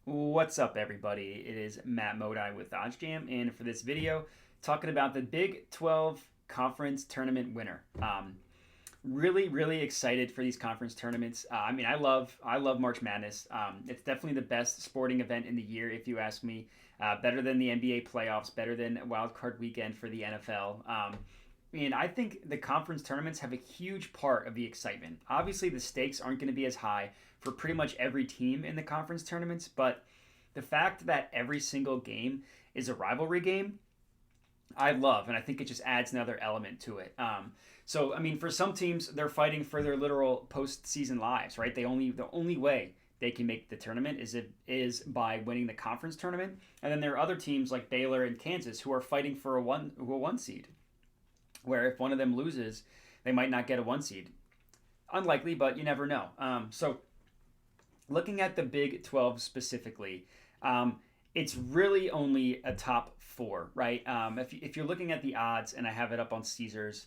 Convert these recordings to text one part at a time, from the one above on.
What's up, everybody? It is Matt Modi with Dodge Jam, and for this video, talking about the Big 12 Conference Tournament winner. Really excited for these conference tournaments. I love March Madness. It's definitely the best sporting event in the year, if you ask me. Better than the NBA playoffs, better than Wild Card Weekend for the NFL. And I think the conference tournaments have a huge part of the excitement. Obviously, the stakes aren't going to be as high for pretty much every team in the conference tournaments, but the fact that every single game is a rivalry game, I love, and I think it just adds another element to it. For some teams, they're fighting for their literal postseason lives, right? The only way they can make the tournament is by winning the conference tournament, and then there are other teams like Baylor and Kansas who are fighting for a one seed, where if one of them loses, they might not get a one seed. Unlikely, but you never know. Looking at the Big 12 specifically, it's really only a top four, right? If you're looking at the odds, and I have it up on Caesars,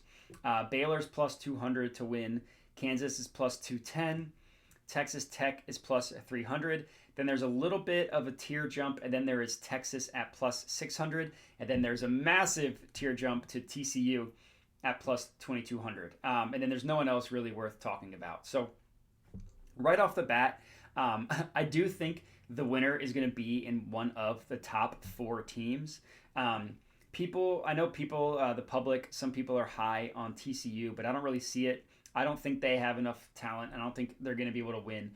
Baylor's plus 200 to win, Kansas is plus 210, Texas Tech is plus 300. Then there's a little bit of a tier jump, and then there is Texas at plus 600, and then there's a massive tier jump to TCU at plus 2200. And then there's no one else really worth talking about. So right off the bat, I do think the winner is going to be in one of the top four teams. I know the public, some people are high on TCU, but I don't really see it. I don't think they have enough talent. I don't think they're going to be able to win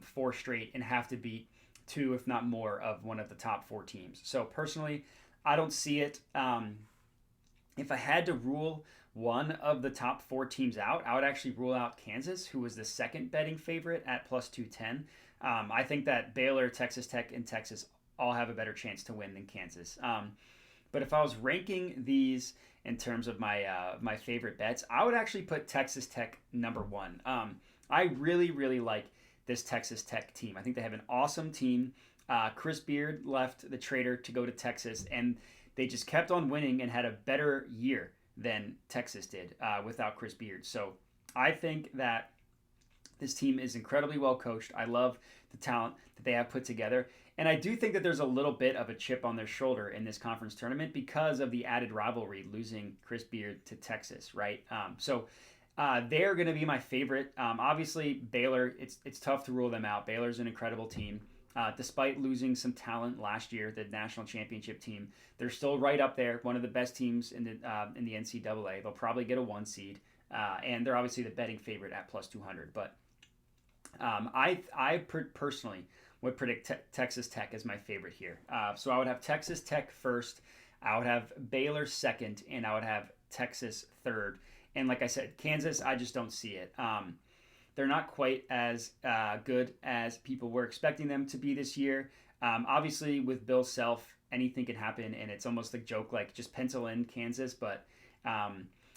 four straight and have to beat two, if not more, of one of the top four teams. So personally, I don't see it. If I had to rule one of the top four teams out, I would actually rule out Kansas, who was the second betting favorite at plus 210. I think that Baylor, Texas Tech, and Texas all have a better chance to win than Kansas. But if I was ranking these in terms of my favorite bets, I would actually put Texas Tech number one. I really like this Texas Tech team. I think they have an awesome team. Chris Beard left the Trader to go to Texas, and they just kept on winning and had a better year than Texas did without Chris Beard. So I think that this team is incredibly well coached. I love the talent that they have put together. And I do think that there's a little bit of a chip on their shoulder in this conference tournament because of the added rivalry, losing Chris Beard to Texas, right? They're going to be my favorite. Obviously, Baylor, it's tough to rule them out. Baylor's an incredible team. Despite losing some talent last year, the national championship team, they're still right up there, one of the best teams in the NCAA. They'll probably get a one seed, and they're obviously the betting favorite at plus 200. But I personally would predict Texas Tech as my favorite here. So I would have Texas Tech first, I would have Baylor second, and I would have Texas third. And like I said, Kansas, I just don't see it. They're not quite as good as people were expecting them to be this year. Obviously, with Bill Self, anything can happen, and it's almost a joke, like just pencil in Kansas. But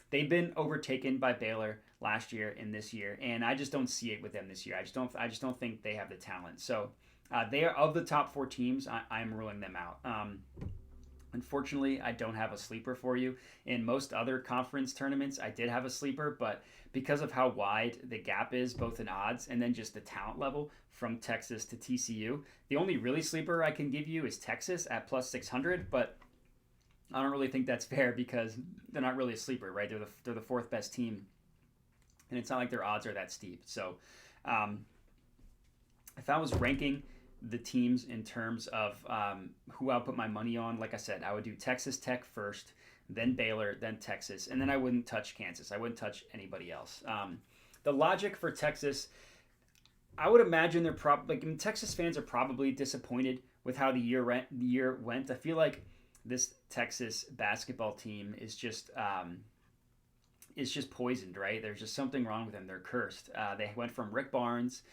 they've been overtaken by Baylor last year and this year, and I just don't see it with them this year. I just don't think they have the talent. So they are of the top four teams. I'm ruling them out. Unfortunately, I don't have a sleeper for you. In most other conference tournaments, I did have a sleeper, but because of how wide the gap is, both in odds and then just the talent level from Texas to TCU, the only really sleeper I can give you is Texas at plus 600, but I don't really think that's fair because they're not really a sleeper, right? They're the fourth best team, and it's not like their odds are that steep. So if I was ranking the teams in terms of who I'll put my money on, like I said, I would do Texas Tech first, then Baylor, then Texas, and then I wouldn't touch Kansas. I wouldn't touch anybody else. The logic for Texas, I would imagine they're Texas fans are probably disappointed with how the year went. I feel like this Texas basketball team is just poisoned, right? There's just something wrong with them. They're cursed. They went from Rick Barnes,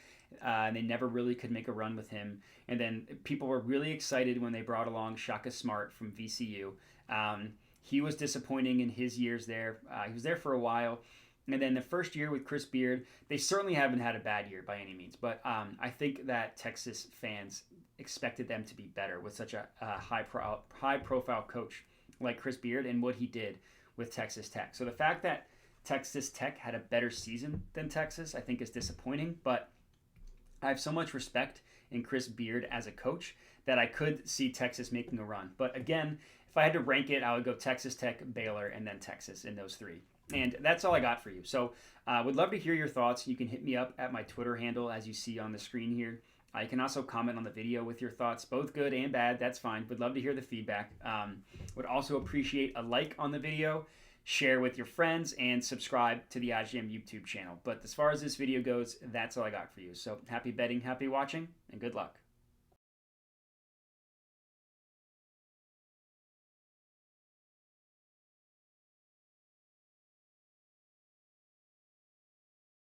and they never really could make a run with him. And then people were really excited when they brought along Shaka Smart from VCU. He was disappointing in his years there. He was there for a while. And then the first year with Chris Beard, they certainly haven't had a bad year by any means. But I think that Texas fans expected them to be better with such a high-profile coach like Chris Beard and what he did with Texas Tech. So the fact that Texas Tech had a better season than Texas, I think, is disappointing. But I have so much respect in Chris Beard as a coach that I could see Texas making a run. But again, if I had to rank it, I would go Texas Tech, Baylor, and then Texas in those three. And that's all I got for you. So would love to hear your thoughts. You can hit me up at my Twitter handle as you see on the screen here. You can also comment on the video with your thoughts, both good and bad. That's fine. Would love to hear the feedback. Would also appreciate a like on the video, share with your friends, and subscribe to the IGM YouTube channel. But as far as this video goes, that's all I got for you. So happy betting, happy watching, and good luck.